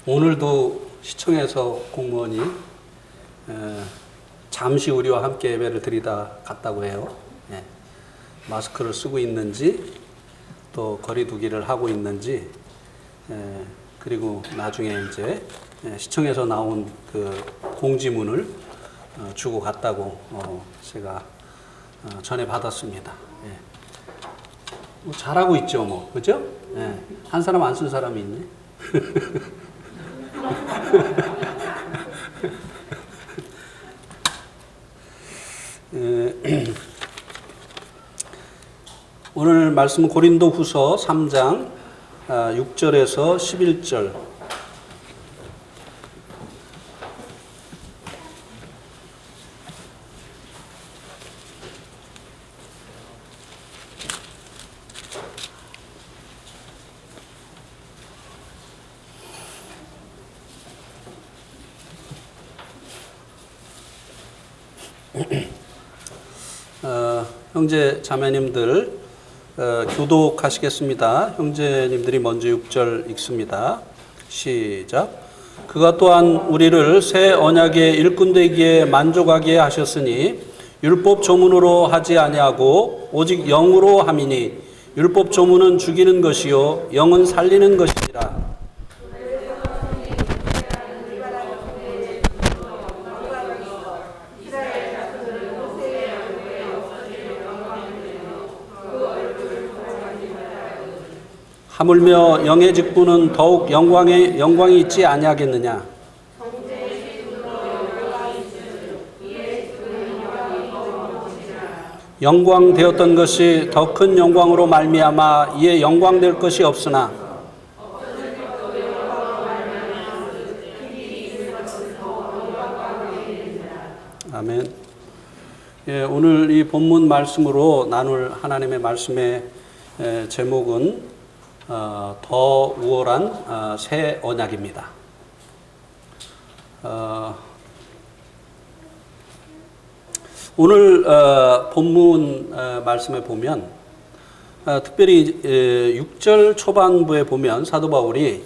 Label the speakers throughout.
Speaker 1: 오늘도 시청에서 공무원이 잠시 우리와 함께 예배를 드리다 갔다고 해요. 예. 마스크를 쓰고 있는지 또 거리두기를 하고 있는지 그리고 나중에 이제 시청에서 나온 그 공지문을 주고 갔다고 제가 전해 받았습니다. 예. 뭐 잘하고 있죠, 뭐 그죠? 예. 한 사람 안 쓴 사람이 있네. 오늘 말씀은 고린도후서 3장 6절에서 11절. 형제 자매님들 교독하시겠습니다. 형제님들이 먼저 6절 읽습니다. 시작. 그가 또한 우리를 새 언약의 일꾼 되기에 만족하게 하셨으니 율법 조문으로 하지 아니하고 오직 영으로 함이니 율법 조문은 죽이는 것이요 영은 살리는 것이라. 하물며 영의 직분은 더욱 영광이 있지 아니하겠느냐. 영광되었던 것이 더 큰 영광으로 말미암아 이에 영광될 것이 없으나 아멘. 예, 오늘 이 본문 말씀으로 나눌 하나님의 말씀의 제목은 더 우월한 새 언약입니다. 오늘 본문 말씀에 보면 특별히 6절 초반부에 보면 사도 바울이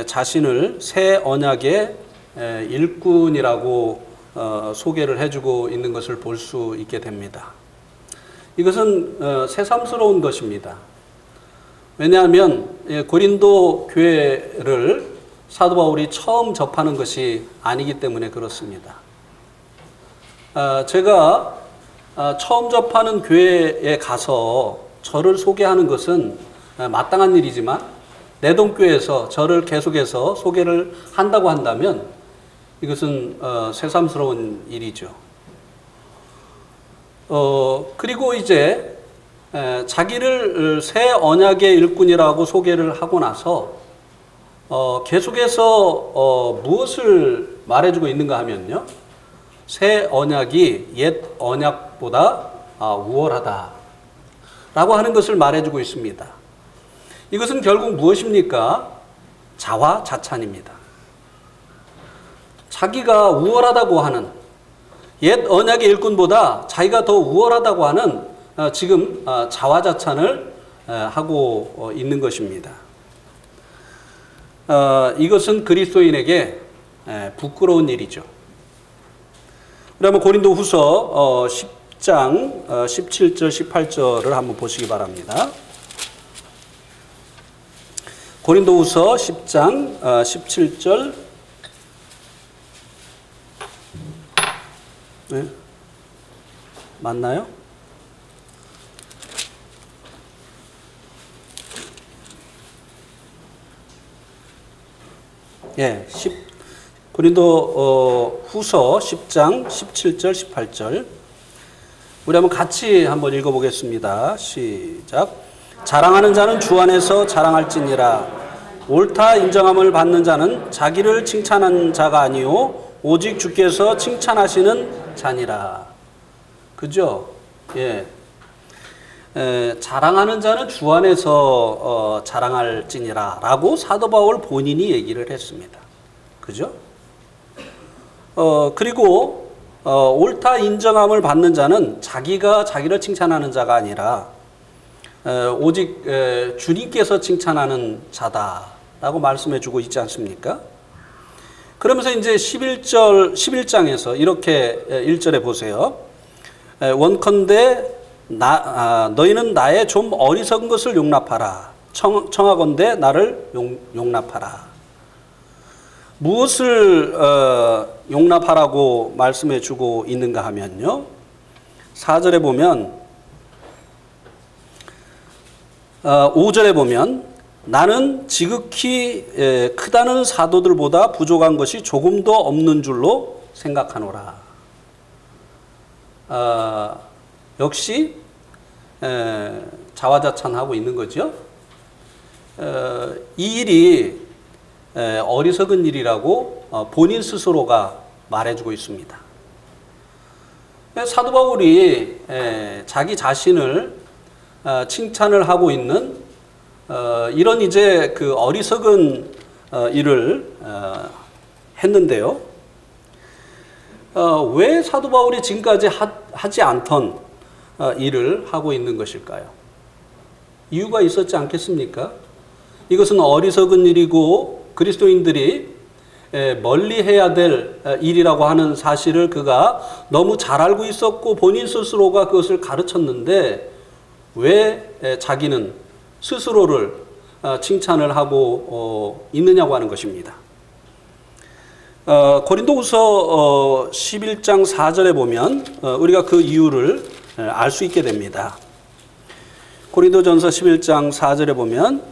Speaker 1: 자신을 새 언약의 일꾼이라고 소개를 해주고 있는 것을 볼 수 있게 됩니다. 이것은 새삼스러운 것입니다. 왜냐하면 고린도 교회를 사도 바울이 처음 접하는 것이 아니기 때문에 그렇습니다. 제가 처음 접하는 교회에 가서 저를 소개하는 것은 마땅한 일이지만 내동교회에서 저를 계속해서 소개를 한다고 한다면 이것은 새삼스러운 일이죠. 그리고 이제 자기를 새 언약의 일꾼이라고 소개를 하고 나서 계속해서 무엇을 말해주고 있는가 하면요, 새 언약이 옛 언약보다 우월하다 라고 하는 것을 말해주고 있습니다. 이것은 결국 무엇입니까? 자화자찬입니다. 자기가 우월하다고 하는, 옛 언약의 일꾼보다 자기가 더 우월하다고 하는 지금 자화자찬을 하고 있는 것입니다. 이것은 그리스도인에게 부끄러운 일이죠. 그러면 고린도후서 10장 17절 18절을 한번 보시기 바랍니다. 고린도후서 10장 17절. 네? 맞나요? 예, 고린도 후서 10장 17절 18절 우리 같이 한번 읽어보겠습니다. 시작. 자랑하는 자는 주 안에서 자랑할지니라. 옳다 인정함을 받는 자는 자기를 칭찬하는 자가 아니요 오직 주께서 칭찬하시는 자니라. 그죠? 예. 자랑하는 자는 주 안에서 자랑할지니라 라고 사도 바울 본인이 얘기를 했습니다. 그죠? 그리고 옳다 인정함을 받는 자는 자기가 자기를 칭찬하는 자가 아니라 오직 주님께서 칭찬하는 자다 라고 말씀해 주고 있지 않습니까? 그러면서 이제 11장에서 이렇게 1절에 보세요. 원컨대 너희는 나의 좀 어리석은 것을 용납하라. 청하건대 나를 용납하라. 무엇을 용납하라고 말씀해 주고 있는가 하면요. 4절에 보면 5절에 보면 나는 지극히 크다는 사도들보다 부족한 것이 조금도 없는 줄로 생각하노라. 역시 자화자찬하고 있는 거죠. 이 일이 어리석은 일이라고 본인 스스로가 말해주고 있습니다. 사도 바울이 자기 자신을 칭찬을 하고 있는 이런 이제 그 어리석은 일을 했는데요. 왜 사도 바울이 지금까지 하지 않던 일을 하고 있는 것일까요? 이유가 있었지 않겠습니까? 이것은 어리석은 일이고 그리스도인들이 멀리 해야 될 일이라고 하는 사실을 그가 너무 잘 알고 있었고 본인 스스로가 그것을 가르쳤는데 왜 자기는 스스로를 칭찬을 하고 있느냐고 하는 것입니다. 고린도후서 11장 4절에 보면 우리가 그 이유를 알 수 있게 됩니다. 고린도전서 11장 4절에 보면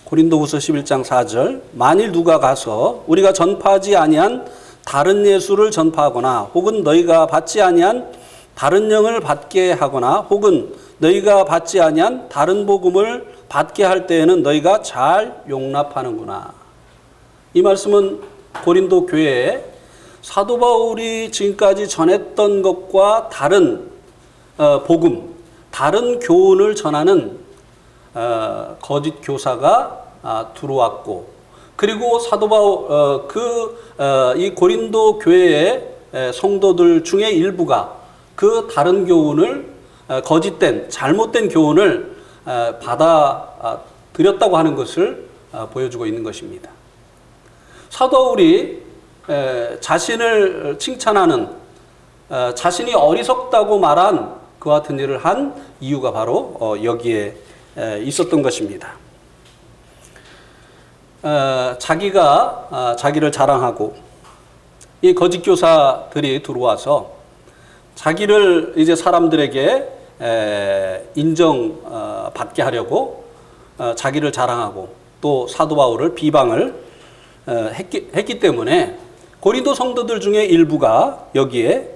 Speaker 1: 고린도후서 11장 4절 만일 누가 가서 우리가 전파하지 아니한 다른 예수를 전파하거나 혹은 너희가 받지 아니한 다른 영을 받게 하거나 혹은 너희가 받지 아니한 다른 복음을 받게 할 때에는 너희가 잘 용납하는구나. 이 말씀은 고린도 교회에 사도 바울이 지금까지 전했던 것과 다른 복음, 다른 교훈을 전하는 거짓 교사가 들어왔고, 그리고 사도 바울 이 고린도 교회의 성도들 중에 일부가 그 다른 교훈을 거짓된 잘못된 교훈을 받아들였다고 하는 것을 보여주고 있는 것입니다. 사도 바울이 자신을 칭찬하는 자신이 어리석다고 말한 그와 같은 일을 한 이유가 바로 여기에 있었던 것입니다. 자기가 자기를 자랑하고 이 거짓 교사들이 들어와서 자기를 이제 사람들에게 인정받게 하려고 자기를 자랑하고 또 사도 바울을 비방을 했기 때문에 고린도 성도들 중에 일부가 여기에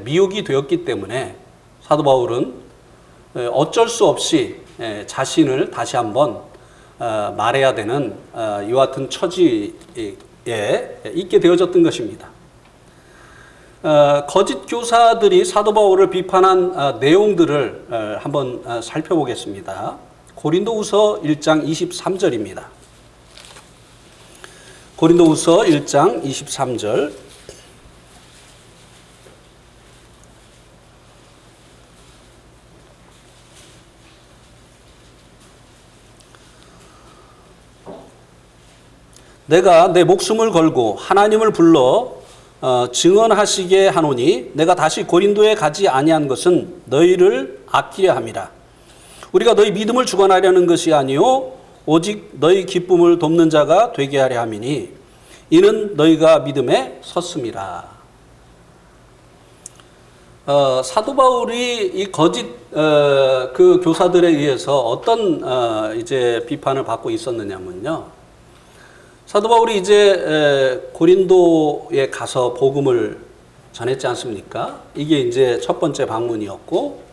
Speaker 1: 미혹이 되었기 때문에 사도 바울은 어쩔 수 없이 자신을 다시 한번 말해야 되는 이와 같은 처지에 있게 되어졌던 것입니다. 거짓 교사들이 사도 바울을 비판한 내용들을 한번 살펴보겠습니다. 고린도후서 1장 23절입니다. 고린도후서 1장 23절 내가 내 목숨을 걸고 하나님을 불러 증언하시게 하노니 내가 다시 고린도에 가지 아니한 것은 너희를 아끼려 함이라. 우리가 너희 믿음을 주관하려는 것이 아니요 오직 너희 기쁨을 돕는 자가 되게 하려 함이니 이는 너희가 믿음에 섰음이라. 사도 바울이 이 거짓 그 교사들에 의해서 어떤 이제 비판을 받고 있었느냐면요. 사도 바울이 이제 고린도에 가서 복음을 전했지 않습니까? 이게 이제 첫 번째 방문이었고,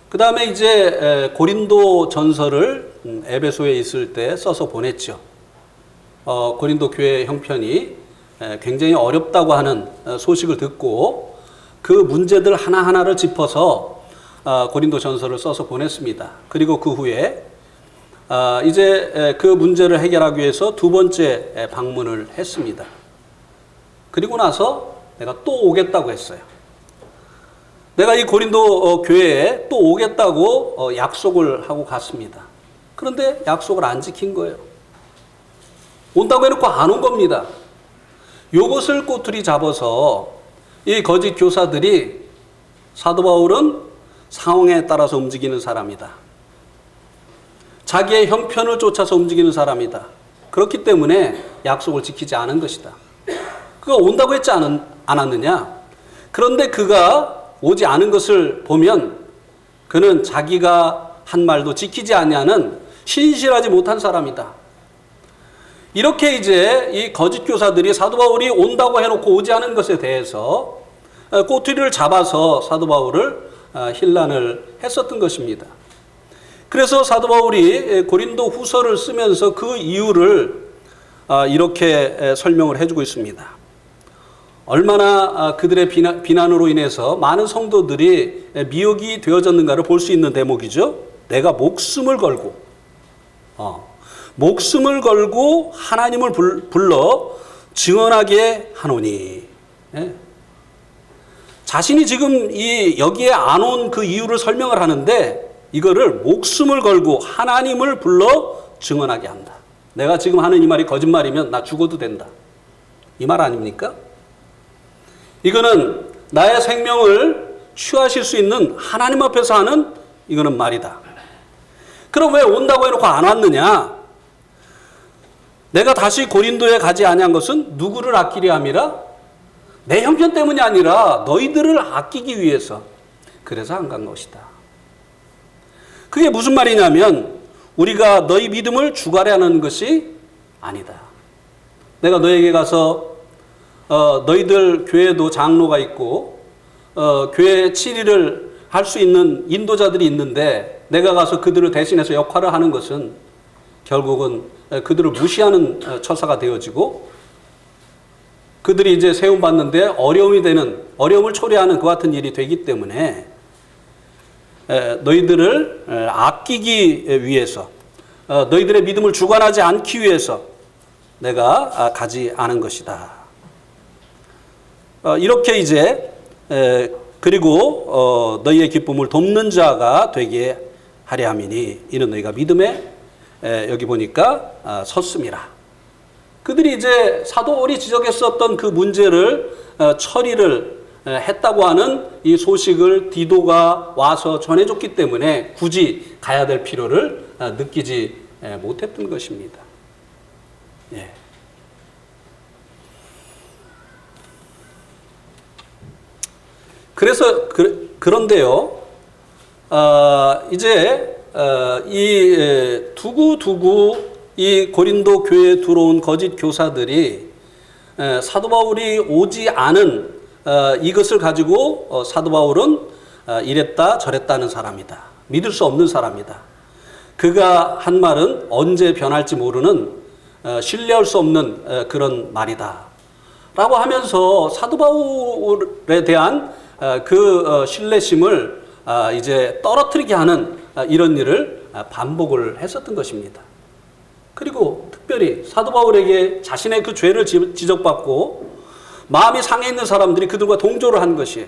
Speaker 1: 그 다음에 이제 고린도 전서를 에베소에 있을 때 써서 보냈죠. 고린도 교회 형편이 굉장히 어렵다고 하는 소식을 듣고 그 문제들 하나하나를 짚어서 고린도 전서를 써서 보냈습니다. 그리고 그 후에 이제 그 문제를 해결하기 위해서 두 번째 방문을 했습니다. 그리고 나서 내가 또 오겠다고 했어요. 내가 이 고린도 교회에 또 오겠다고 약속을 하고 갔습니다. 그런데 약속을 안 지킨 거예요. 온다고 해놓고 안 온 겁니다. 요것을 꼬투리 잡아서 이 거짓 교사들이 사도 바울은 상황에 따라서 움직이는 사람이다. 자기의 형편을 쫓아서 움직이는 사람이다. 그렇기 때문에 약속을 지키지 않은 것이다. 그가 온다고 했지 않았느냐? 그런데 그가 오지 않은 것을 보면 그는 자기가 한 말도 지키지 아니하는 신실하지 못한 사람이다. 이렇게 이제 이 거짓 교사들이 사도 바울이 온다고 해놓고 오지 않은 것에 대해서 꼬투리를 잡아서 사도 바울을 힐난을 했었던 것입니다. 그래서 사도 바울이 고린도 후서를 쓰면서 그 이유를 이렇게 설명을 해주고 있습니다. 얼마나 그들의 비난으로 인해서 많은 성도들이 미혹이 되어졌는가를 볼 수 있는 대목이죠. 내가 목숨을 걸고 하나님을 불러 증언하게 하노니. 예. 자신이 지금 여기에 안 온 그 이유를 설명을 하는데 이거를 목숨을 걸고 하나님을 불러 증언하게 한다. 내가 지금 하는 이 말이 거짓말이면 나 죽어도 된다. 이 말 아닙니까? 이거는 나의 생명을 취하실 수 있는 하나님 앞에서 하는 이거는 말이다. 그럼 왜 온다고 해놓고 안 왔느냐? 내가 다시 고린도에 가지 아니한 것은 누구를 아끼려 함이라? 내 형편 때문이 아니라 너희들을 아끼기 위해서. 그래서 안 간 것이다. 그게 무슨 말이냐면 우리가 너희 믿음을 주관하는 것이 아니다. 내가 너에게 가서 너희들 교회도 장로가 있고 교회 치리를 할 수 있는 인도자들이 있는데 내가 가서 그들을 대신해서 역할을 하는 것은 결국은 그들을 무시하는 처사가 되어지고 그들이 이제 세움받는데 어려움을 초래하는 그 같은 일이 되기 때문에 너희들을 아끼기 위해서 너희들의 믿음을 주관하지 않기 위해서 내가 가지 않은 것이다. 이렇게 이제 그리고 너희의 기쁨을 돕는 자가 되게 하려 함이니 이는 너희가 믿음에 여기 보니까 섰음이라. 그들이 이제 사도 바울이 지적했었던 그 문제를 처리를 했다고 하는 이 소식을 디도가 와서 전해줬기 때문에 굳이 가야 될 필요를 느끼지 못했던 것입니다. 예. 그래서 그런데요, 이제 이 두고두고 이 고린도 교회에 들어온 거짓 교사들이 사도 바울이 오지 않은 이것을 가지고 사도 바울은 이랬다 저랬다는 사람이다. 믿을 수 없는 사람이다. 그가 한 말은 언제 변할지 모르는 신뢰할 수 없는 그런 말이다. 라고 하면서 사도 바울에 대한 그 신뢰심을 이제 떨어뜨리게 하는 이런 일을 반복을 했었던 것입니다. 그리고 특별히 사도 바울에게 자신의 그 죄를 지적받고 마음이 상해 있는 사람들이 그들과 동조를 한 것이에요.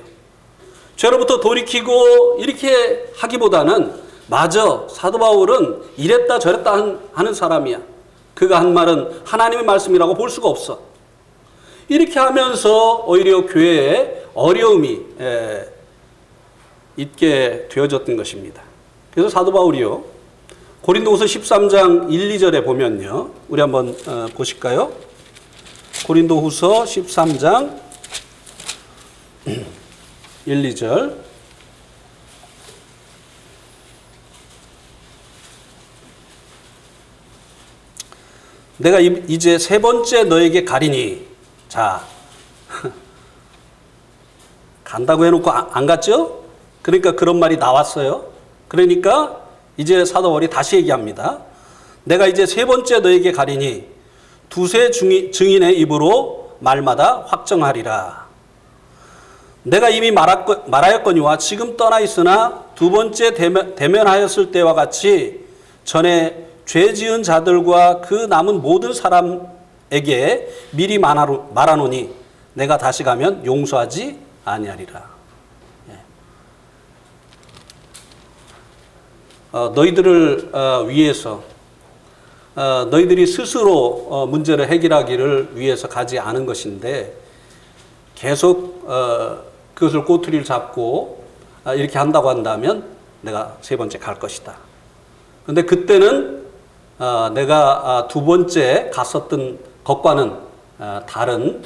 Speaker 1: 죄로부터 돌이키고 이렇게 하기보다는 맞아, 사도 바울은 이랬다 저랬다 하는 사람이야. 그가 한 말은 하나님의 말씀이라고 볼 수가 없어. 이렇게 하면서 오히려 교회에 어려움이 있게 되어졌던 것입니다. 그래서 사도 바울이요, 고린도후서 13장 1, 2절에 보면요, 우리 한번 보실까요? 고린도후서 13장 1, 2절. 내가 이제 세 번째 너에게 가리니. 자, 간다고 해놓고 안 갔죠? 그러니까 그런 말이 나왔어요. 그러니까 이제 사도 바울이 다시 얘기합니다. 내가 이제 세 번째 너에게 가리니 두세 증인의 입으로 말마다 확정하리라. 내가 이미 말하였거니와 지금 떠나 있으나 두 번째 대면하였을 때와 같이 전에 죄 지은 자들과 그 남은 모든 사람에게 미리 말하노니 내가 다시 가면 용서하지 아니하리라. 너희들을 위해서 너희들이 스스로 문제를 해결하기를 위해서 가지 않은 것인데 계속 그것을 꼬투리를 잡고 이렇게 한다고 한다면 내가 세 번째 갈 것이다. 그런데 그때는 내가 두 번째 갔었던 것과는 다른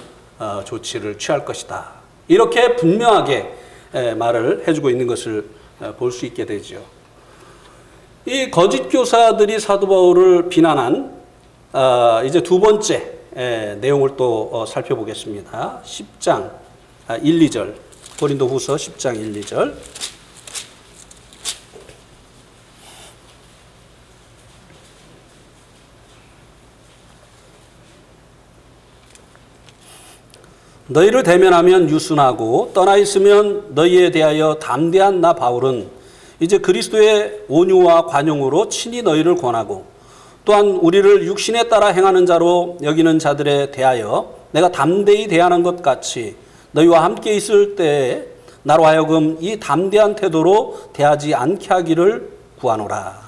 Speaker 1: 조치를 취할 것이다. 이렇게 분명하게 말을 해주고 있는 것을 볼 수 있게 되죠. 이 거짓 교사들이 사도 바울을 비난한 이제 두 번째 내용을 또 살펴보겠습니다. 10장 1, 2절 고린도후서 10장 1, 2절 너희를 대면하면 유순하고 떠나 있으면 너희에 대하여 담대한 나 바울은 이제 그리스도의 온유와 관용으로 친히 너희를 권하고 또한 우리를 육신에 따라 행하는 자로 여기는 자들에 대하여 내가 담대히 대하는 것 같이 너희와 함께 있을 때에 나로 하여금 이 담대한 태도로 대하지 않게 하기를 구하노라.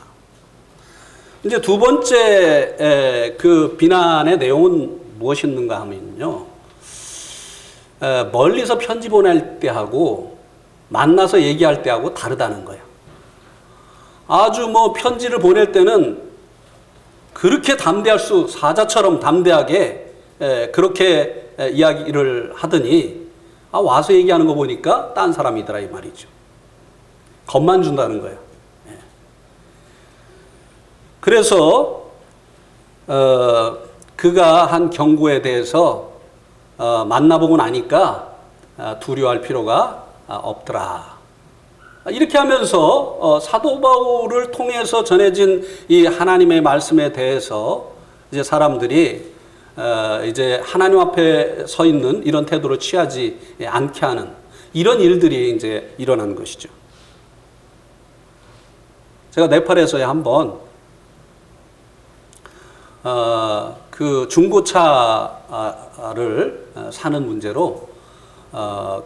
Speaker 1: 이제 두 번째 그 비난의 내용은 무엇이었는가 하면요. 멀리서 편지 보낼 때하고 만나서 얘기할 때하고 다르다는 거예요. 아주 편지를 보낼 때는 그렇게 사자처럼 담대하게 그렇게 이야기를 하더니 와서 얘기하는 거 보니까 딴 사람이더라 이 말이죠. 겁만 준다는 거예요. 그래서 그가 한 경고에 대해서 만나보고 나니까 두려워할 필요가 없더라. 이렇게 하면서 사도 바울을 통해서 전해진 이 하나님의 말씀에 대해서 이제 사람들이 이제 하나님 앞에 서 있는 이런 태도로 취하지 않게 하는 이런 일들이 이제 일어난 것이죠. 제가 네팔에서 한번 그 중고차를 사는 문제로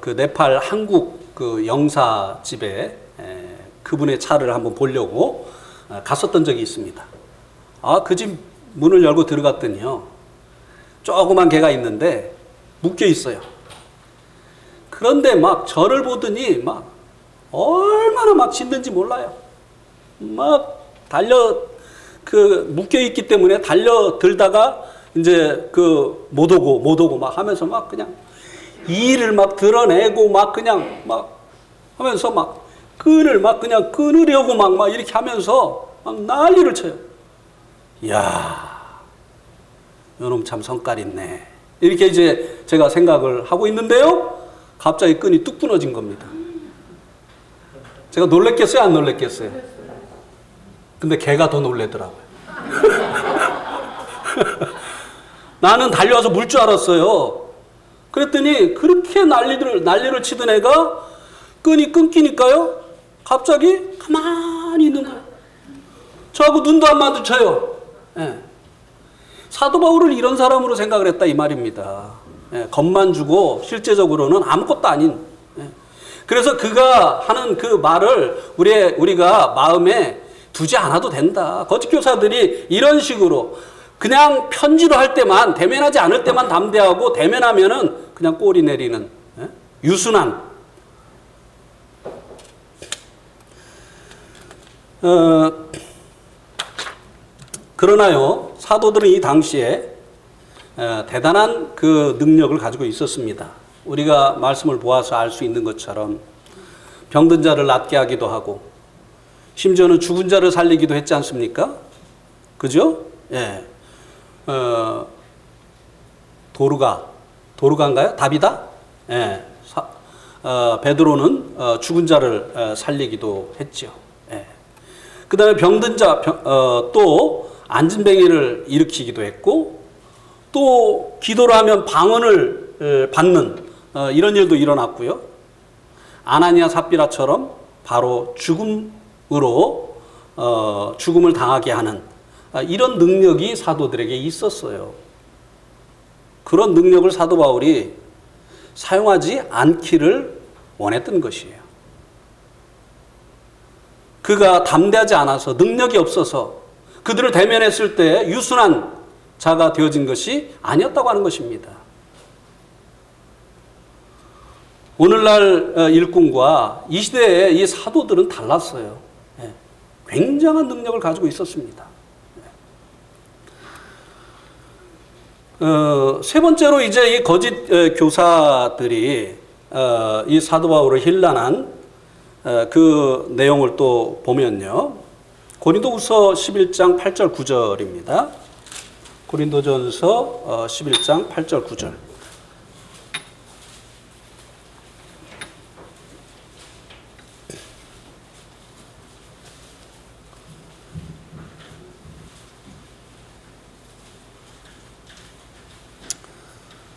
Speaker 1: 그 네팔 한국 그 영사집에 그분의 차를 한번 보려고 갔었던 적이 있습니다. 그 집 문을 열고 들어갔더니요. 조그만 개가 있는데 묶여 있어요. 그런데 막 저를 보더니 막 얼마나 막 짖는지 몰라요. 막 묶여 있기 때문에 달려들다가 이제 못 오고 막 하면서 막 그냥 이를 막 드러내고 막 그냥 막 하면서 막 끈을 막 그냥 끊으려고 막 이렇게 하면서 막 난리를 쳐요. 이야, 요놈 참 성깔 있네. 이렇게 이제 제가 생각을 하고 있는데요. 갑자기 끈이 뚝 끊어진 겁니다. 제가 놀랬겠어요? 안 놀랬겠어요? 근데 걔가 더 놀래더라고요. 나는 달려와서 물 줄 알았어요. 그랬더니 그렇게 난리를 치던 애가 끈이 끊기니까요. 갑자기 가만히 있는 거예요. 저하고 눈도 안 마주쳐요. 사도 바울을 이런 사람으로 생각을 했다 이 말입니다. 겁만 주고 실제적으로는 아무것도 아닌. 그래서 그가 하는 그 말을 우리가 마음에 두지 않아도 된다. 거짓 교사들이 이런 식으로 그냥 편지로 할 때만, 대면하지 않을 때만 담대하고 대면하면은 그냥 꼬리 내리는 유순한. 그러나요, 사도들은 이 당시에 대단한 그 능력을 가지고 있었습니다. 우리가 말씀을 보아서 알 수 있는 것처럼 병든 자를 낫게 하기도 하고, 심지어는 죽은 자를 살리기도 했지 않습니까? 그죠? 예. 도르가인가요? 다비다? 예. 베드로는 죽은 자를 살리기도 했죠. 예. 그 다음에 병든 자, 또 안진뱅이를 일으키기도 했고, 또 기도를 하면 방언을 받는 이런 일도 일어났고요. 아나니아 삽비라처럼 바로 죽음으로 죽음을 당하게 하는 이런 능력이 사도들에게 있었어요. 그런 능력을 사도 바울이 사용하지 않기를 원했던 것이에요. 그가 담대하지 않아서 능력이 없어서 그들을 대면했을 때 유순한 자가 되어진 것이 아니었다고 하는 것입니다. 오늘날 일꾼과 이 시대의 이 사도들은 달랐어요. 굉장한 능력을 가지고 있었습니다. 세 번째로 이제 이 거짓 교사들이 이 사도 바울을 힐난한 그 내용을 또 보면요. 고린도후서 11장 8절 9절입니다. 고린도전서 11장 8절 9절.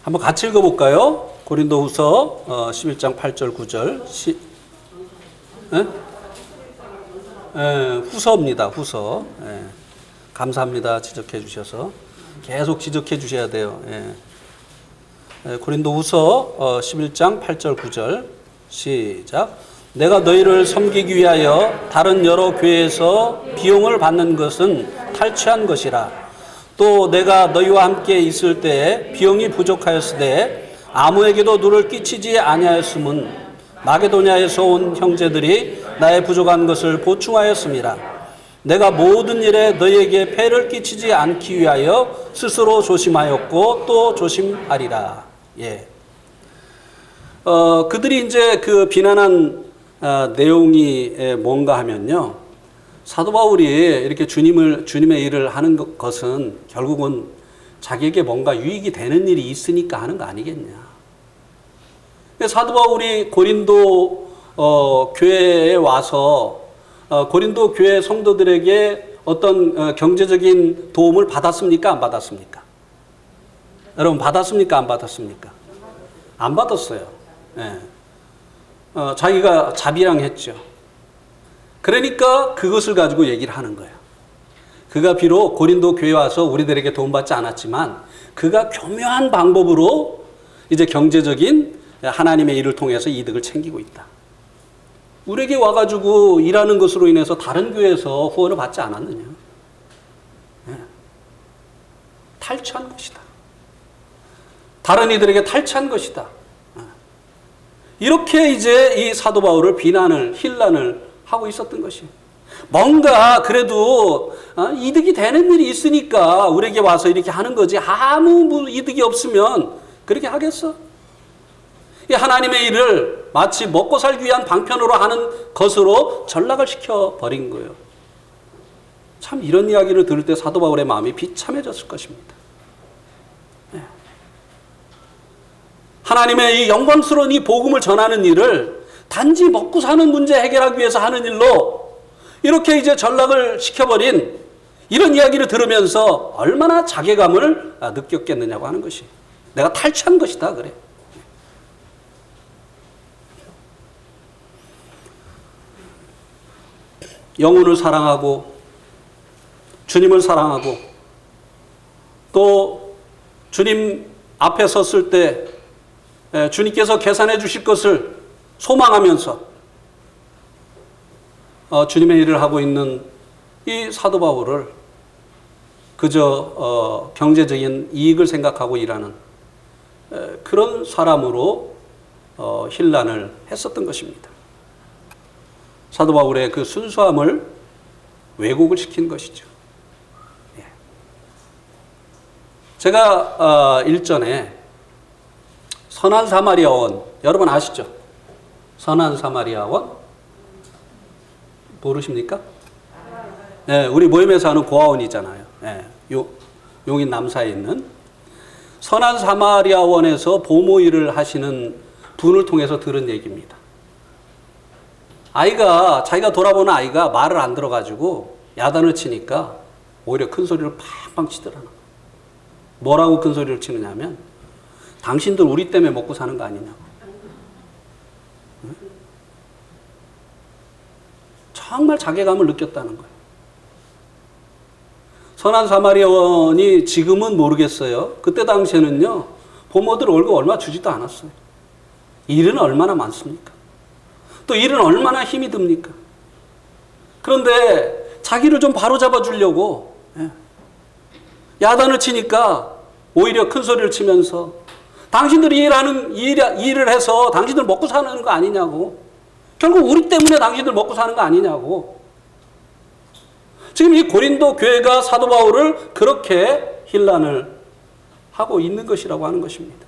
Speaker 1: 한번 같이 읽어볼까요? 고린도후서 11장 8절 9절. 후서입니다. 후서. 감사합니다. 지적해 주셔서. 계속 지적해 주셔야 돼요. 고린도후서 11장 8절 9절. 시작. 내가 너희를 섬기기 위하여 다른 여러 교회에서 비용을 받는 것은 탈취한 것이라. 또 내가 너희와 함께 있을 때 비용이 부족하였으되 아무에게도 누를 끼치지 아니하였음은 마게도냐에서 온 형제들이 나의 부족한 것을 보충하였습니다. 내가 모든 일에 너희에게 폐를 끼치지 않기 위하여 스스로 조심하였고 또 조심하리라. 그들이 이제 그 비난한 내용이 뭔가 하면요. 사도 바울이 이렇게 주님의 일을 하는 것은 결국은 자기에게 뭔가 유익이 되는 일이 있으니까 하는 거 아니겠냐. 사도 바울이 고린도 교회에 와서 고린도 교회 성도들에게 어떤 경제적인 도움을 받았습니까? 안 받았습니까? 여러분 받았습니까? 안 받았습니까? 안 받았어요. 자기가 자비랑했죠. 그러니까 그것을 가지고 얘기를 하는 거예요. 그가 비록 고린도 교회에 와서 우리들에게 도움받지 않았지만 그가 교묘한 방법으로 이제 경제적인 하나님의 일을 통해서 이득을 챙기고 있다. 우리에게 와가지고 일하는 것으로 인해서 다른 교회에서 후원을 받지 않았느냐. 탈취한 것이다. 다른 이들에게 탈취한 것이다. 이렇게 이제 이 사도 바울을 비난을, 힐난을 하고 있었던 것이. 뭔가 그래도 이득이 되는 일이 있으니까 우리에게 와서 이렇게 하는 거지. 아무 이득이 없으면 그렇게 하겠어? 이 하나님의 일을 마치 먹고 살기 위한 방편으로 하는 것으로 전락을 시켜버린 거예요. 참 이런 이야기를 들을 때 사도 바울의 마음이 비참해졌을 것입니다. 하나님의 이 영광스러운 이 복음을 전하는 일을 단지 먹고 사는 문제 해결하기 위해서 하는 일로 이렇게 이제 전락을 시켜버린 이런 이야기를 들으면서 얼마나 자괴감을 느꼈겠느냐고 하는 것이. 내가 탈취한 것이다 그래. 영혼을 사랑하고 주님을 사랑하고 또 주님 앞에 섰을 때 주님께서 계산해 주실 것을 소망하면서 주님의 일을 하고 있는 이 사도 바울을 그저 경제적인 이익을 생각하고 일하는 그런 사람으로 힐난을 했었던 것입니다. 사도 바울의 그 순수함을 왜곡을 시킨 것이죠. 제가 일전에 선한 사마리아원 여러분 아시죠? 선한 사마리아원 모르십니까? 우리 모임에서 하는 고아원이잖아요. 용인 남사에 있는 선한 사마리아원에서 보모 일을 하시는 분을 통해서 들은 얘기입니다. 자기가 돌아보는 아이가 말을 안 들어가지고 야단을 치니까 오히려 큰 소리를 팡팡 치더라는 거예요. 뭐라고 큰 소리를 치느냐면 당신들 우리 때문에 먹고 사는 거 아니냐고. 정말 자괴감을 느꼈다는 거예요. 선한 사마리아원이 지금은 모르겠어요. 그때 당시에는요, 보모들 월급 얼마 주지도 않았어요. 일은 얼마나 많습니까? 또 일은 얼마나 힘이 듭니까? 그런데 자기를 좀 바로잡아 주려고 야단을 치니까 오히려 큰 소리를 치면서 당신들이 일을 해서 당신들 먹고 사는 거 아니냐고. 결국 우리 때문에 당신들 먹고 사는 거 아니냐고. 지금 이 고린도 교회가 사도 바울을 그렇게 힐난을 하고 있는 것이라고 하는 것입니다.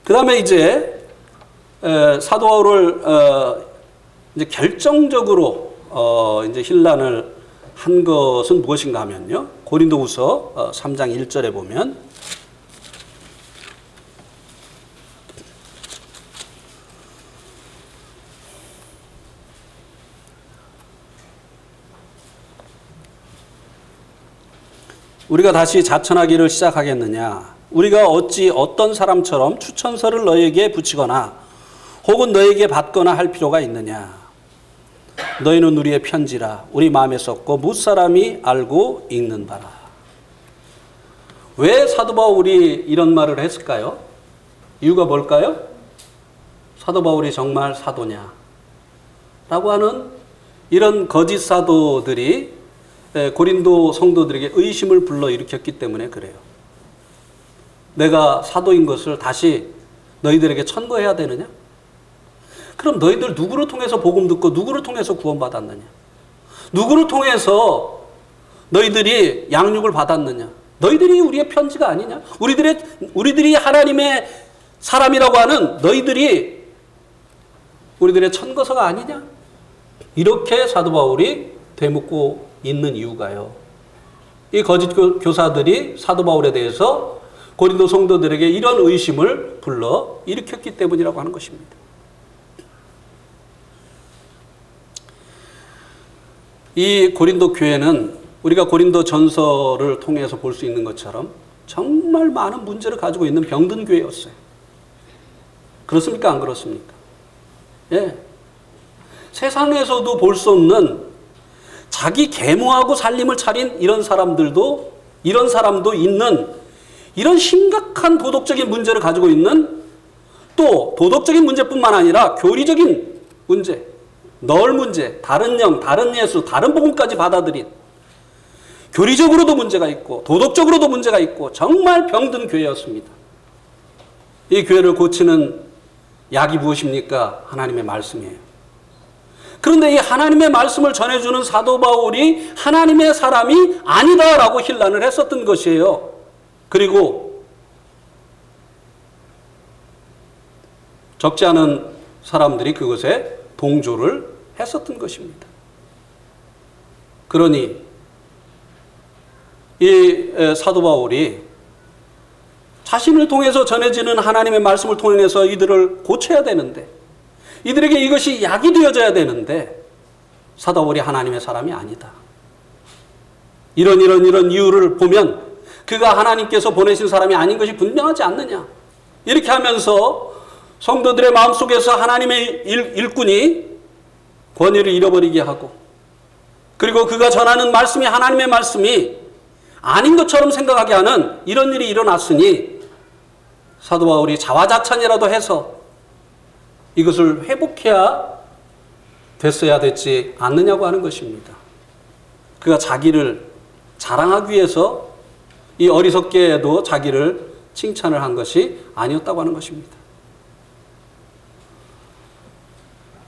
Speaker 1: 그 다음에 이제 사도 바울을 이제 결정적으로 이제 힐난을 한 것은 무엇인가 하면요. 고린도후서 3장 1절에 보면 우리가 다시 자천하기를 시작하겠느냐? 우리가 어찌 어떤 사람처럼 추천서를 너에게 붙이거나 혹은 너에게 받거나 할 필요가 있느냐? 너희는 우리의 편지라 우리 마음에 썼고 무사람이 알고 읽는 바라. 왜 사도 바울이 이런 말을 했을까요? 이유가 뭘까요? 사도 바울이 정말 사도냐? 라고 하는 이런 거짓 사도들이 고린도 성도들에게 의심을 불러일으켰기 때문에 그래요. 내가 사도인 것을 다시 너희들에게 천거해야 되느냐? 그럼 너희들 누구를 통해서 복음 듣고 누구를 통해서 구원받았느냐? 누구를 통해서 너희들이 양육을 받았느냐? 너희들이 우리의 편지가 아니냐? 우리들이 하나님의 사람이라고 하는 너희들이 우리들의 천거서가 아니냐? 이렇게 사도 바울이 되묻고 있는 이유가요. 이 거짓 교사들이 사도 바울에 대해서 고린도 성도들에게 이런 의심을 불러 일으켰기 때문이라고 하는 것입니다. 이 고린도 교회는 우리가 고린도 전서를 통해서 볼 수 있는 것처럼 정말 많은 문제를 가지고 있는 병든 교회였어요. 그렇습니까? 안 그렇습니까? 예. 세상에서도 볼 수 없는 자기 계모하고 살림을 차린 이런 사람도 있는 이런 심각한 도덕적인 문제를 가지고 있는, 또 도덕적인 문제뿐만 아니라 교리적인 문제, 널 문제, 다른 영, 다른 예수, 다른 복음까지 받아들인, 교리적으로도 문제가 있고 도덕적으로도 문제가 있고 정말 병든 교회였습니다. 이 교회를 고치는 약이 무엇입니까? 하나님의 말씀이에요. 그런데 이 하나님의 말씀을 전해주는 사도 바울이 하나님의 사람이 아니다라고 힐난을 했었던 것이에요. 그리고 적지 않은 사람들이 그것에 동조를 했었던 것입니다. 그러니 이 사도 바울이 자신을 통해서 전해지는 하나님의 말씀을 통해서 이들을 고쳐야 되는데, 이들에게 이것이 약이 되어져야 되는데, 사도 바울이 하나님의 사람이 아니다. 이런 이유를 보면 그가 하나님께서 보내신 사람이 아닌 것이 분명하지 않느냐. 이렇게 하면서 성도들의 마음속에서 하나님의 일꾼이 권위를 잃어버리게 하고, 그리고 그가 전하는 말씀이 하나님의 말씀이 아닌 것처럼 생각하게 하는 이런 일이 일어났으니 사도 바울이 자화자찬이라도 해서 이것을 회복해야 됐어야 됐지 않느냐고 하는 것입니다. 그가 자기를 자랑하기 위해서 이 어리석게도 자기를 칭찬을 한 것이 아니었다고 하는 것입니다.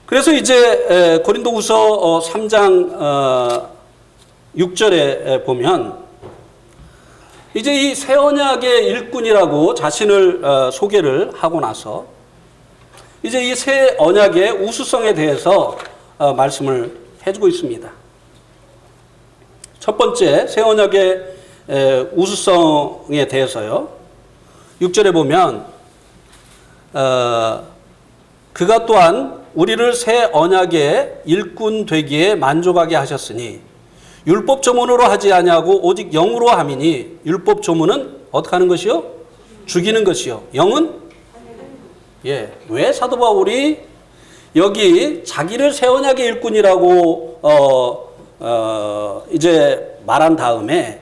Speaker 1: 그래서 이제 고린도후서 3장 6절에 보면 이제 이 새 언약의 일꾼이라고 자신을 소개를 하고 나서 이제 이 새 언약의 우수성에 대해서 말씀을 해주고 있습니다. 첫 번째 새 언약의 우수성에 대해서요. 6절에 보면 그가 또한 우리를 새 언약의 일꾼 되기에 만족하게 하셨으니 율법 조문으로 하지 아니하고 오직 영으로 함이니, 율법 조문은 어떻게 하는 것이요? 죽이는 것이요. 영은? 예. 왜 사도 바울이 여기 자기를 새 언약의 일꾼이라고 이제 말한 다음에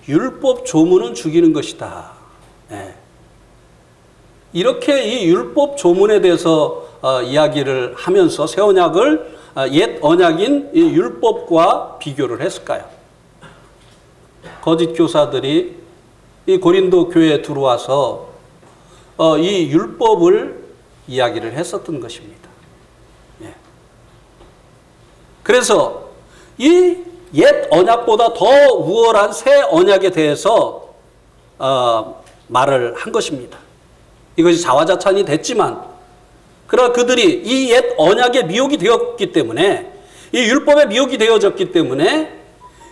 Speaker 1: 율법 조문은 죽이는 것이다. 예. 이렇게 이 율법 조문에 대해서 이야기를 하면서 새 언약을 옛 언약인 이 율법과 비교를 했을까요? 거짓 교사들이 이 고린도 교회에 들어와서 이 율법을 이야기를 했었던 것입니다. 예. 그래서 이 옛 언약보다 더 우월한 새 언약에 대해서 말을 한 것입니다. 이것이 자화자찬이 됐지만, 그러나 그들이 이 옛 언약에 미혹이 되었기 때문에, 이 율법에 미혹이 되어졌기 때문에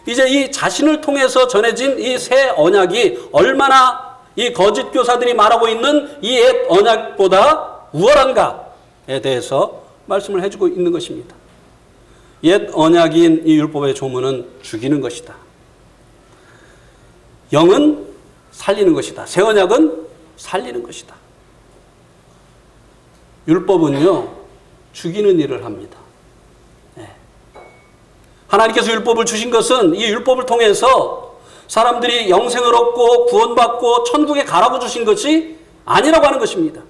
Speaker 1: 이제 이 자신을 통해서 전해진 이 새 언약이 얼마나 이 거짓 교사들이 말하고 있는 이 옛 언약보다 우월한가에 대해서 말씀을 해주고 있는 것입니다. 옛 언약인 이 율법의 조문은 죽이는 것이다. 영은 살리는 것이다. 새 언약은 살리는 것이다. 율법은요, 죽이는 일을 합니다. 하나님께서 율법을 주신 것은 이 율법을 통해서 사람들이 영생을 얻고 구원받고 천국에 가라고 주신 것이 아니라고 하는 것입니다.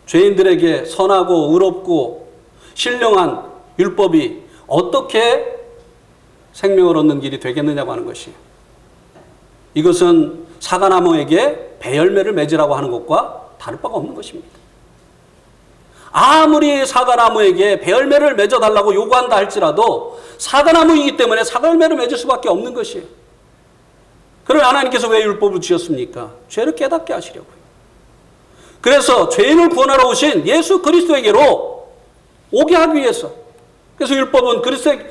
Speaker 1: 죄인들에게 선하고 의롭고 신령한 율법이 어떻게 생명을 얻는 길이 되겠느냐고 하는 것이에요. 이것은 사과나무에게 배열매를 맺으라고 하는 것과 다를 바가 없는 것입니다. 아무리 사과나무에게 배열매를 맺어달라고 요구한다 할지라도 사과나무이기 때문에 사과열매를 맺을 수밖에 없는 것이에요. 그럼 하나님께서 왜 율법을 주셨습니까? 죄를 깨닫게 하시려고요. 그래서 죄인을 구원하러 오신 예수 그리스도에게로 오게 하기 위해서. 그래서 율법은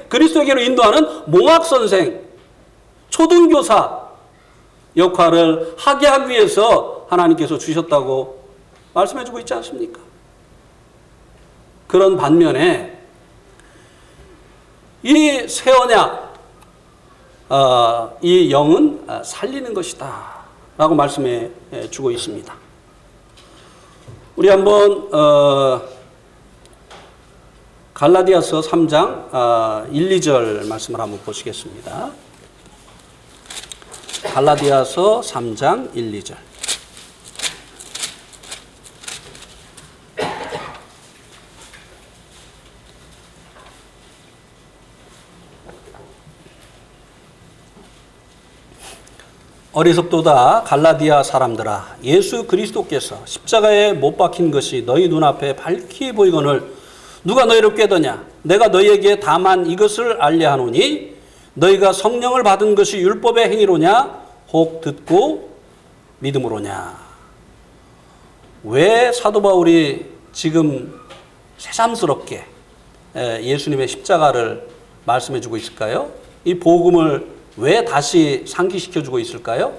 Speaker 1: 그리스도에게로 인도하는 몽학선생, 초등교사 역할을 하게 하기 위해서 하나님께서 주셨다고 말씀해주고 있지 않습니까? 그런 반면에 이 새 언약, 이 영은 살리는 것이다 라고 말씀해 주고 있습니다. 우리 한번 갈라디아서 3장 1, 2절 말씀을 한번 보시겠습니다. 갈라디아서 3장 1, 2절. 어리석도다 갈라디아 사람들아, 예수 그리스도께서 십자가에 못 박힌 것이 너희 눈앞에 밝히 보이거늘 누가 너희를 꾀더냐? 내가 너희에게 다만 이것을 알려하노니 너희가 성령을 받은 것이 율법의 행위로냐 혹 듣고 믿음으로냐. 왜 사도 바울이 지금 새삼스럽게 예수님의 십자가를 말씀해 주고 있을까요? 이 복음을 왜 다시 상기시켜주고 있을까요?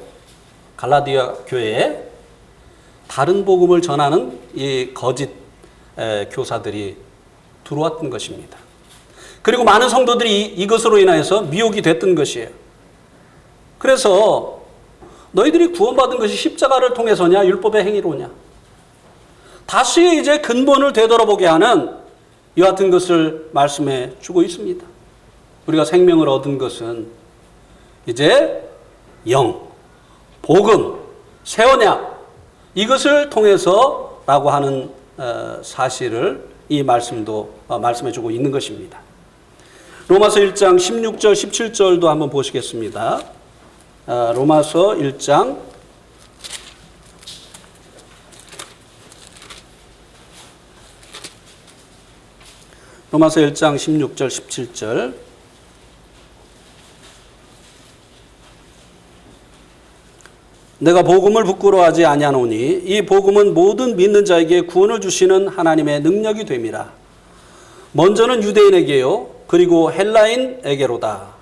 Speaker 1: 갈라디아 교회에 다른 복음을 전하는 이 거짓 교사들이 들어왔던 것입니다. 그리고 많은 성도들이 이것으로 인하여서 미혹이 됐던 것이에요. 그래서 너희들이 구원받은 것이 십자가를 통해서냐 율법의 행위로냐, 다시 이제 근본을 되돌아보게 하는 이와 같은 것을 말씀해 주고 있습니다. 우리가 생명을 얻은 것은 이제 영, 복음, 새 언약, 이것을 통해서라고 하는 사실을 이 말씀도 말씀해 주고 있는 것입니다. 로마서 1장 16절 17절도 한번 보시겠습니다. 로마서 1장 16절 17절. 내가 복음을 부끄러워하지 아니하노니 이 복음은 모든 믿는 자에게 구원을 주시는 하나님의 능력이 됨이라. 먼저는 유대인에게요 그리고 헬라인에게로다.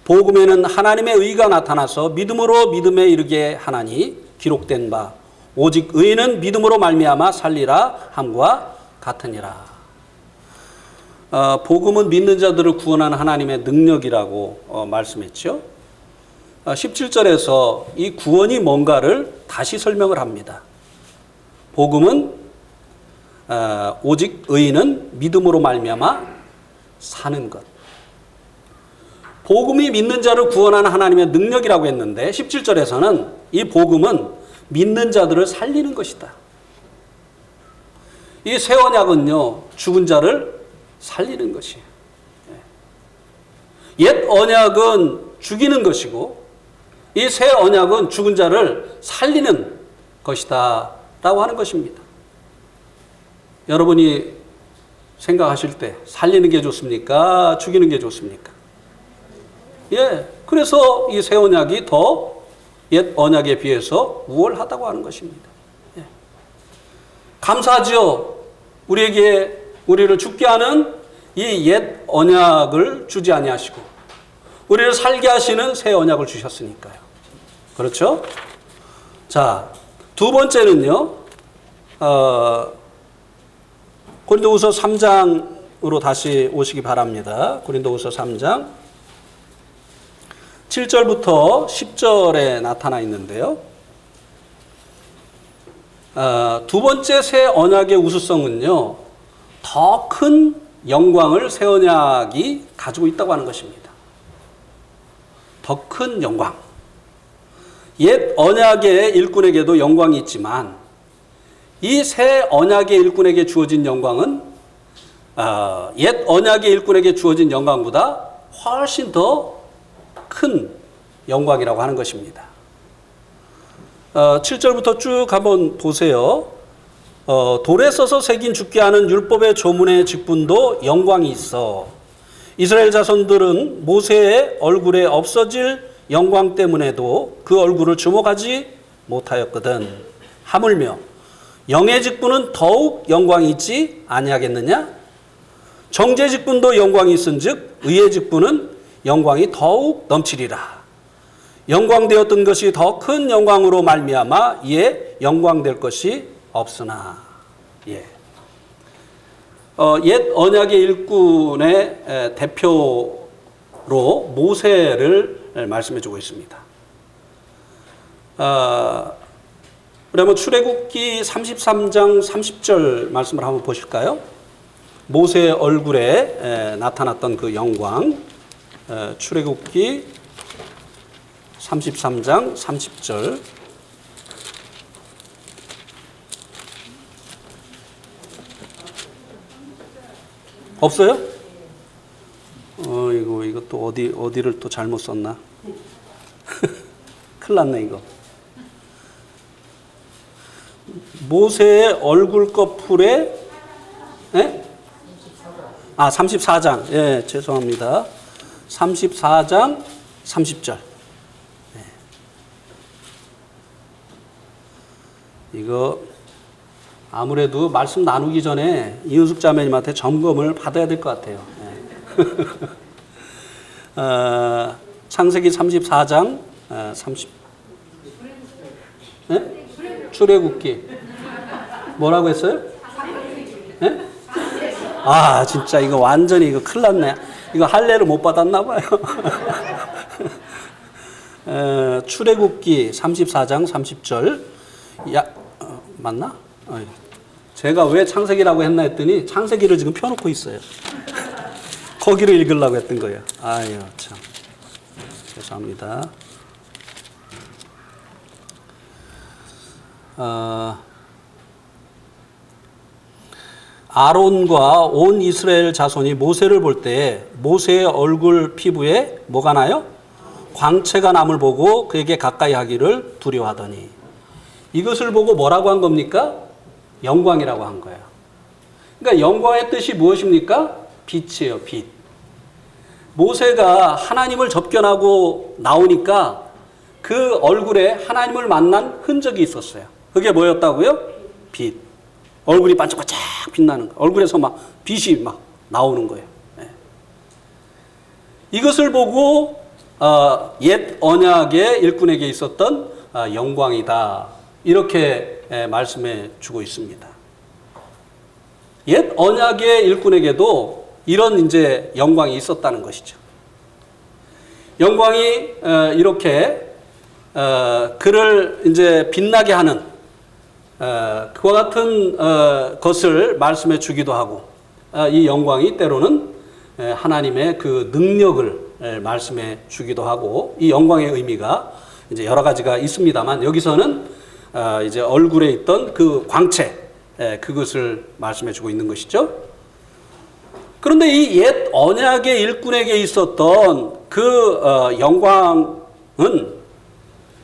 Speaker 1: 복음에는 하나님의 의가 나타나서 믿음으로 믿음에 이르게 하나니 기록된 바 오직 의인은 믿음으로 말미암아 살리라 함과 같으니라. 복음은 믿는 자들을 구원하는 하나님의 능력이라고 말씀했죠. 17절에서 이 구원이 뭔가를 다시 설명을 합니다. 복음은 오직 의인은 믿음으로 말미암아 사는 것. 복음이 믿는 자를 구원하는 하나님의 능력이라고 했는데 17절에서는 이 복음은 믿는 자들을 살리는 것이다. 이 새 언약은요, 죽은 자를 살리는 것이에요. 옛 언약은 죽이는 것이고 이 새 언약은 죽은 자를 살리는 것이다 라고 하는 것입니다. 여러분이 생각하실 때 살리는 게 좋습니까? 죽이는 게 좋습니까? 예, 그래서 이 새 언약이 더 옛 언약에 비해서 우월하다고 하는 것입니다. 예. 감사하죠. 우리를 죽게 하는 이 옛 언약을 주지 아니하시고 우리를 살게 하시는 새 언약을 주셨으니까요. 그렇죠? 자, 두 번째는요. 고린도후서 3장으로 다시 오시기 바랍니다. 고린도후서 3장 7절부터 10절에 나타나 있는데요. 두 번째 새 언약의 우수성은요, 더 큰 영광을 새 언약이 가지고 있다고 하는 것입니다. 더 큰 영광. 옛 언약의 일꾼에게도 영광이 있지만 이 새 언약의 일꾼에게 주어진 영광은 옛 언약의 일꾼에게 주어진 영광보다 훨씬 더 큰 영광이라고 하는 것입니다. 7절부터 쭉 한번 보세요. 돌에 써서 새긴 죽게 하는 율법의 조문의 직분도 영광이 있어. 이스라엘 자손들은 모세의 얼굴에 없어질 영광 때문에도 그 얼굴을 주목하지 못하였거든. 하물며 영의 직분은 더욱 영광이 있지 아니하겠느냐? 정죄 직분도 영광이 있은즉 의의 직분은 영광이 더욱 넘치리라. 영광되었던 것이 더 큰 영광으로 말미암아 이에 영광될 것이 없으나. 예. 옛 언약의 일꾼의 대표로 모세를 말씀해 주고 있습니다. 그러면 출애굽기 33장 30절 말씀을 한번 보실까요? 모세의 얼굴에 나타났던 그 영광. 출애굽기 33장 30절. 없어요? 이거 또 어디를 또 잘못 썼나? 큰일 났네, 이거. 모세의 얼굴 꺼풀에, 예? 34장. 예, 죄송합니다. 34장 30절. 네. 이거 아무래도 말씀 나누기 전에 이은숙 자매님한테 점검을 받아야 될 것 같아요. 네. 창세기 34장 30. 네? 출애굽기. 뭐라고 했어요? 네? 진짜 이거 완전히 이거 큰일 났네. 이거 할례를 못 받았나 봐요. 출애굽기 34장 30절. 맞나? 제가 왜 창세기라고 했나 했더니 창세기를 지금 펴놓고 있어요. 거기를 읽으려고 했던 거예요. 아유, 참. 죄송합니다. 아론과 온 이스라엘 자손이 모세를 볼 때 모세의 얼굴 피부에 뭐가 나요? 광채가 남을 보고 그에게 가까이 하기를 두려워하더니. 이것을 보고 뭐라고 한 겁니까? 영광이라고 한 거예요. 그러니까 영광의 뜻이 무엇입니까? 빛이에요, 빛. 모세가 하나님을 접견하고 나오니까 그 얼굴에 하나님을 만난 흔적이 있었어요. 그게 뭐였다고요? 빛. 얼굴이 반짝반짝 빛나는 거예요. 얼굴에서 막 빛이 막 나오는 거예요. 네. 이것을 보고 옛 언약의 일꾼에게 있었던 영광이다. 이렇게 말씀해 주고 있습니다. 옛 언약의 일꾼에게도 이런 이제 영광이 있었다는 것이죠. 영광이 이렇게 그를 이제 빛나게 하는 그와 같은 것을 말씀해 주기도 하고, 이 영광이 때로는 하나님의 그 능력을 말씀해 주기도 하고, 이 영광의 의미가 이제 여러 가지가 있습니다만 여기서는 이제 얼굴에 있던 그 광채, 그것을 말씀해주고 있는 것이죠. 그런데 이 옛 언약의 일꾼에게 있었던 그 영광은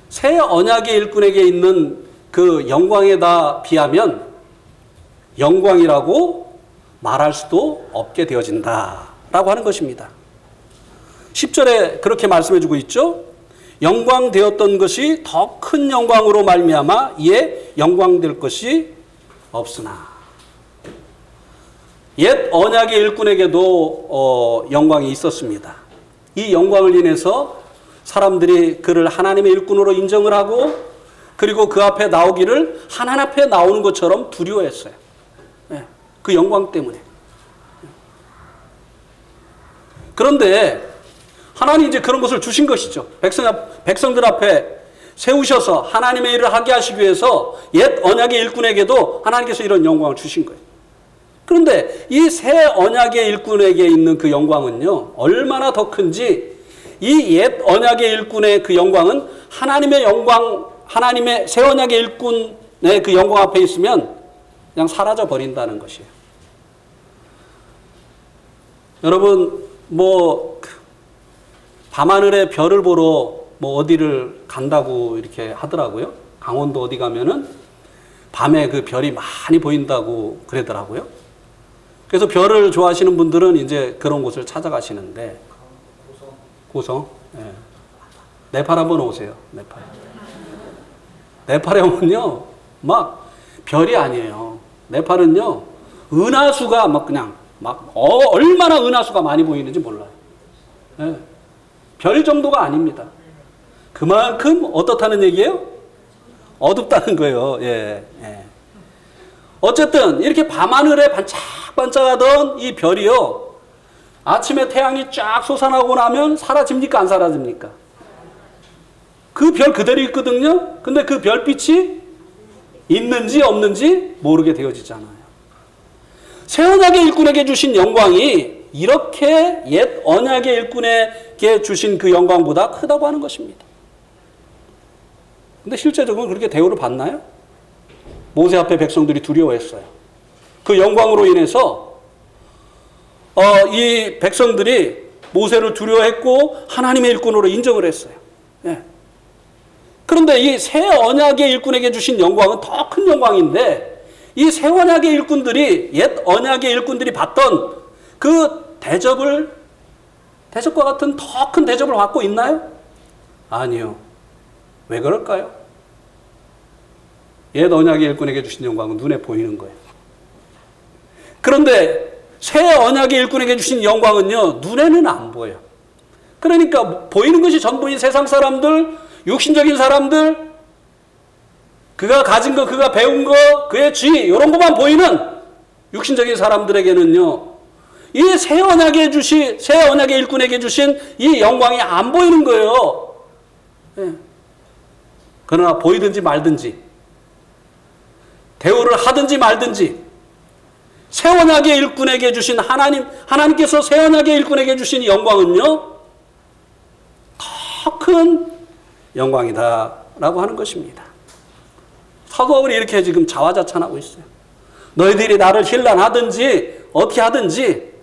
Speaker 1: 새 언약의 일꾼에게 있는 그 영광에다 비하면 영광이라고 말할 수도 없게 되어진다라고 하는 것입니다. 10절에 그렇게 말씀해주고 있죠. 영광되었던 것이 더 큰 영광으로 말미암아 이에 영광될 것이 없으나. 옛 언약의 일꾼에게도 영광이 있었습니다. 이 영광을 인해서 사람들이 그를 하나님의 일꾼으로 인정을 하고 그리고 그 앞에 나오기를 하나님 앞에 나오는 것처럼 두려워했어요. 그 영광 때문에. 그런데 하나님이 이제 그런 것을 주신 것이죠. 백성들 앞에 세우셔서 하나님의 일을 하게 하시기 위해서 옛 언약의 일꾼에게도 하나님께서 이런 영광을 주신 거예요. 그런데 이 새 언약의 일꾼에게 있는 그 영광은요, 얼마나 더 큰지 이 옛 언약의 일꾼의 그 영광은 하나님의 영광, 하나님의 새 언약의 일꾼의 그 영광 앞에 있으면 그냥 사라져 버린다는 것이에요. 여러분, 밤하늘에 별을 보러 어디를 간다고 이렇게 하더라고요. 강원도 어디 가면은 밤에 그 별이 많이 보인다고 그러더라고요. 그래서 별을 좋아하시는 분들은 이제 그런 곳을 찾아가시는데, 고성? 예. 네팔 한번 오세요. 네팔에 오면요, 별이 아니에요. 네팔은요, 은하수가 얼마나 은하수가 많이 보이는지 몰라요. 예. 별 정도가 아닙니다. 그만큼 어떻다는 얘기예요? 어둡다는 거예요. 예. 어쨌든 이렇게 밤하늘에 반짝반짝하던 이 별이요, 아침에 태양이 쫙 솟아나고 나면 사라집니까? 안 사라집니까? 그 별 그대로 있거든요. 근데 그 별빛이 있는지 없는지 모르게 되어지잖아요. 새 언약의 일꾼에게 주신 영광이 이렇게 옛 언약의 일꾼에게 주신 그 영광보다 크다고 하는 것입니다. 근데 실제적으로 그렇게 대우를 받나요? 모세 앞에 백성들이 두려워했어요. 그 영광으로 인해서 이 백성들이 모세를 두려워했고 하나님의 일꾼으로 인정을 했어요. 예. 그런데 이 새 언약의 일꾼에게 주신 영광은 더 큰 영광인데 이 새 언약의 일꾼들이 옛 언약의 일꾼들이 받던 그 대접과 같은 더 큰 대접을 받고 있나요? 아니요. 왜 그럴까요? 옛 언약의 일꾼에게 주신 영광은 눈에 보이는 거예요. 그런데 새 언약의 일꾼에게 주신 영광은요, 눈에는 안 보여요. 그러니까 보이는 것이 전부인 세상 사람들, 육신적인 사람들, 그가 가진 거, 그가 배운 거, 그의 지, 이런 것만 보이는 육신적인 사람들에게는요, 이 새 언약의 일꾼에게 주신 이 영광이 안 보이는 거예요. 예. 그러나 보이든지 말든지, 대우를 하든지 말든지, 새 언약의 일꾼에게 주신 하나님께서 새 언약의 일꾼에게 주신 영광은요, 더 큰 영광이다라고 하는 것입니다. 사도 바울이 이렇게 지금 자화자찬하고 있어요. 너희들이 나를 힐난하든지 어떻게 하든지,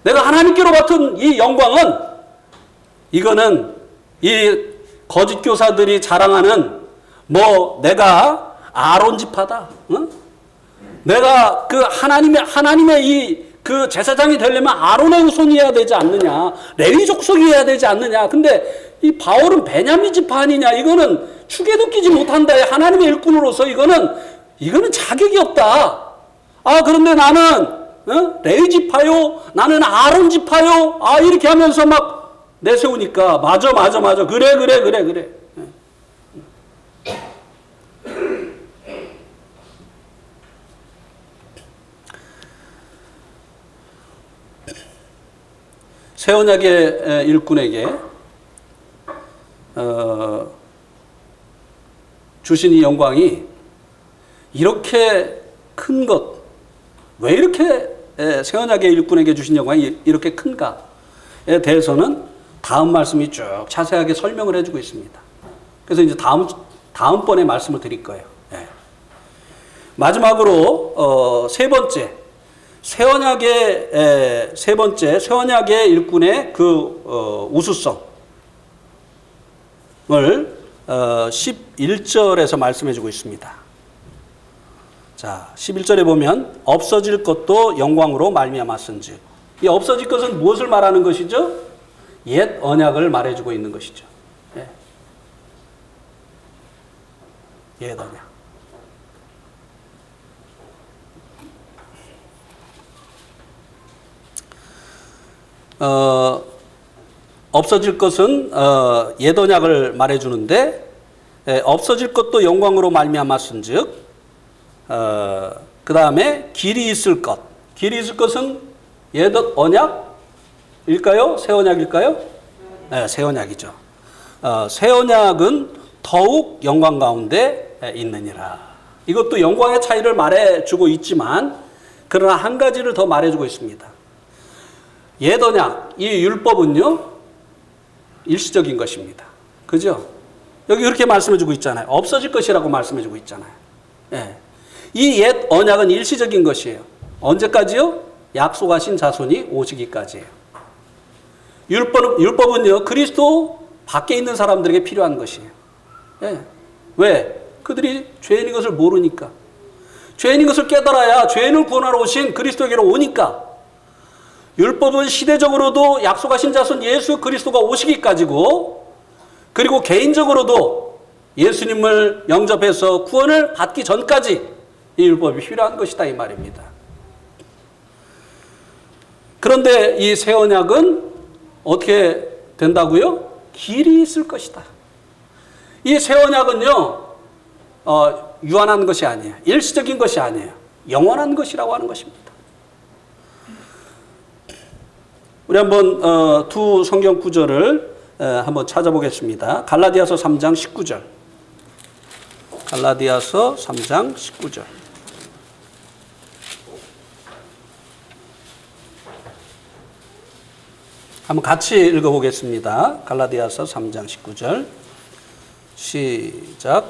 Speaker 1: 내가 하나님께로 받은 이 영광은, 이거는 이 거짓 교사들이 자랑하는 내가 아론 지파다, 내가 그 하나님의 이 그 제사장이 되려면 아론의 후손이어야 되지 않느냐, 레위 족속이어야 되지 않느냐. 근데 이 바울은 베냐민 지파 아니냐, 이거는 축에도 끼지 못한다, 하나님의 일꾼으로서 이거는 자격이 없다. 그런데 나는 레위 지파요, 나는 아론 지파요, 이렇게 하면서 막 내세우니까 맞아, 그래. 새 언약의 일꾼에게 주신 이 영광이 이렇게 큰 것, 왜 이렇게 새 언약의 일꾼에게 주신 영광이 이렇게 큰가에 대해서는 다음 말씀이 쭉 자세하게 설명을 해주고 있습니다. 그래서 이제 다음 다음번에 말씀을 드릴 거예요. 예. 마지막으로 세 번째 새 언약의 일꾼의 그 우수성을 11절에서 말씀해 주고 있습니다. 자, 11절에 보면 없어질 것도 영광으로 말미암았은즉. 이 없어질 것은 무엇을 말하는 것이죠? 옛 언약을 말해주고 있는 것이죠. 예. 옛 언약. 없어질 것은 옛 언약을 말해주는데 없어질 것도 영광으로 말미암았은즉 그 다음에 길이 있을 것. 길이 있을 것은 옛 언약일까요? 새 언약일까요? 네, 새 언약이죠. 새 언약은 더욱 영광 가운데 있느니라. 이것도 영광의 차이를 말해주고 있지만 그러나 한 가지를 더 말해주고 있습니다. 옛 언약, 이 율법은요 일시적인 것입니다. 그죠? 여기 그렇게 말씀해주고 있잖아요. 없어질 것이라고 말씀해주고 있잖아요. 예. 이 옛 언약은 일시적인 것이에요. 언제까지요? 약속하신 자손이 오시기까지예요. 율법은요 그리스도 밖에 있는 사람들에게 필요한 것이에요. 예. 왜? 그들이 죄인인 것을 모르니까. 죄인인 것을 깨달아야 죄인을 구원하러 오신 그리스도에게로 오니까. 율법은 시대적으로도 약속하신 자손 예수 그리스도가 오시기까지고, 그리고 개인적으로도 예수님을 영접해서 구원을 받기 전까지 이 율법이 필요한 것이다 이 말입니다. 그런데 이 새 언약은 어떻게 된다고요? 길이 있을 것이다. 이 새 언약은요 유한한 것이 아니에요. 일시적인 것이 아니에요. 영원한 것이라고 하는 것입니다. 우리 한번 두 성경 구절을 한번 찾아보겠습니다. 갈라디아서 3장 19절. 갈라디아서 3장 19절. 한번 같이 읽어보겠습니다. 갈라디아서 3장 19절. 시작.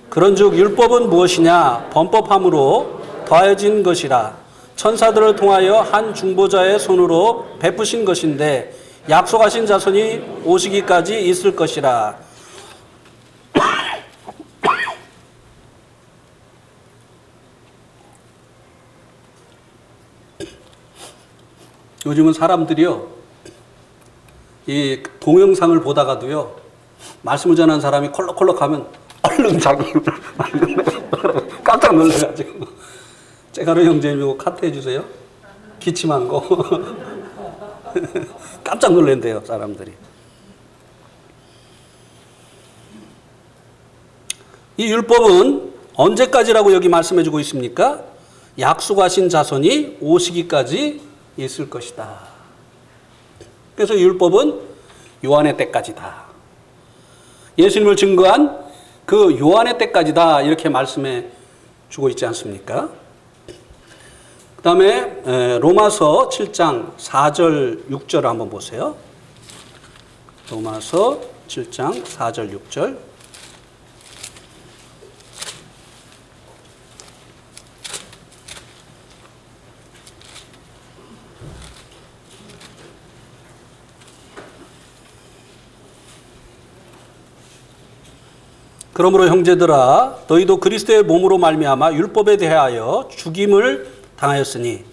Speaker 1: 그런즉 율법은 무엇이냐? 범법함으로 더하여진 것이라. 천사들을 통하여 한 중보자의 손으로 베푸신 것인데 약속하신 자손이 오시기까지 있을 것이라. 요즘은 사람들이요 이 동영상을 보다가도요 말씀을 전하는 사람이 콜록콜록 하면 얼른 자기 깜짝 놀라가지고 제가로 형제님 이거 카트 해주세요. 기침한 거 깜짝 놀란대요 사람들이. 이 율법은 언제까지라고 여기 말씀해주고 있습니까? 약속하신 자손이 오시기까지 있을 것이다. 그래서 율법은 요한의 때까지다. 예수님을 증거한 그 요한의 때까지다 이렇게 말씀해 주고 있지 않습니까? 그 다음에 로마서 7장 4절 6절을 한번 보세요. 로마서 7장 4절 6절. 그러므로 형제들아 너희도 그리스도의 몸으로 말미암아 율법에 대하여 죽임을 당하였으니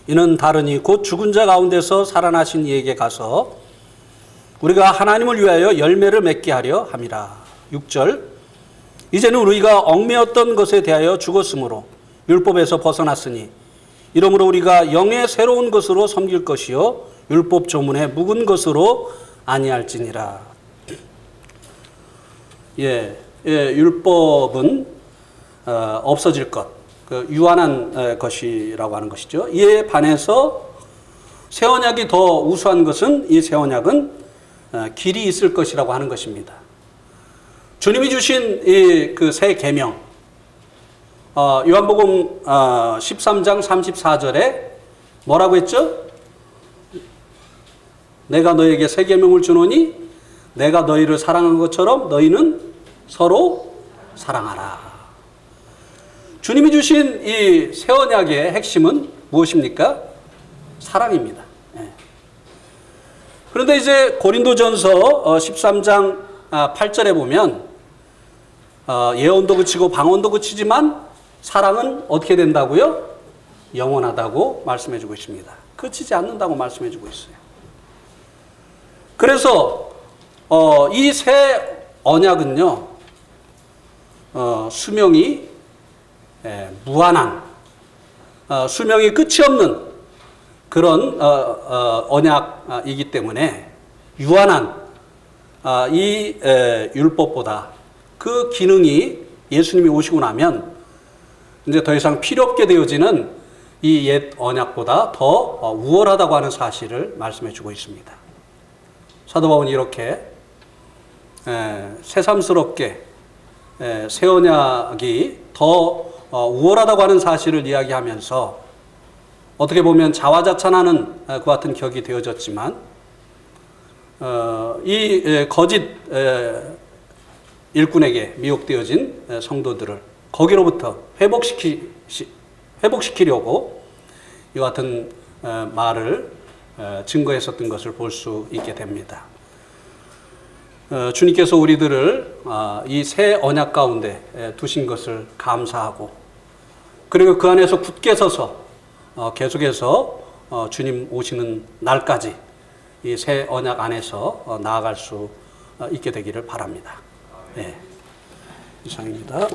Speaker 1: 이는 다르니 곧 죽은 자 가운데서 살아나신 이에게 가서 우리가 하나님을 위하여 열매를 맺게 하려 함이라. 6절. 이제는 우리가 얽매였던 것에 대하여 죽었으므로 율법에서 벗어났으니 이러므로 우리가 영의 새로운 것으로 섬길 것이요 율법 조문의 묵은 것으로 아니할지니라. 율법은 없어질 것, 유한한 것이라고 하는 것이죠. 이에 반해서 새 언약이 더 우수한 것은 이 새 언약은 길이 있을 것이라고 하는 것입니다. 주님이 주신 이 그 새 계명, 요한복음 13장 34절에 뭐라고 했죠? 내가 너에게 새 계명을 주노니 내가 너희를 사랑한 것처럼 너희는 서로 사랑하라. 주님이 주신 이 새 언약의 핵심은 무엇입니까? 사랑입니다. 예. 그런데 이제 고린도전서 13장 8절에 보면 예언도 그치고 방언도 그치지만 사랑은 어떻게 된다고요? 영원하다고 말씀해 주고 있습니다. 그치지 않는다고 말씀해 주고 있어요. 그래서 이 새 언약은요, 수명이 무한한, 수명이 끝이 없는 그런 언약이기 때문에 유한한 이 율법보다 그 기능이 예수님이 오시고 나면 이제 더 이상 필요 없게 되어지는 이 옛 언약보다 더 우월하다고 하는 사실을 말씀해 주고 있습니다. 사도 바울은 이렇게 새삼스럽게 새 언약이 더 우월하다고 하는 사실을 이야기하면서 어떻게 보면 자화자찬하는 그 같은 격이 되어졌지만 이 거짓 일꾼에게 미혹되어진 성도들을 거기로부터 회복시키려고 이 같은 말을 증거했었던 것을 볼 수 있게 됩니다. 주님께서 우리들을 이 새 언약 가운데 두신 것을 감사하고, 그리고 그 안에서 굳게 서서 계속해서 주님 오시는 날까지 이 새 언약 안에서 나아갈 수 있게 되기를 바랍니다. 네, 이상입니다.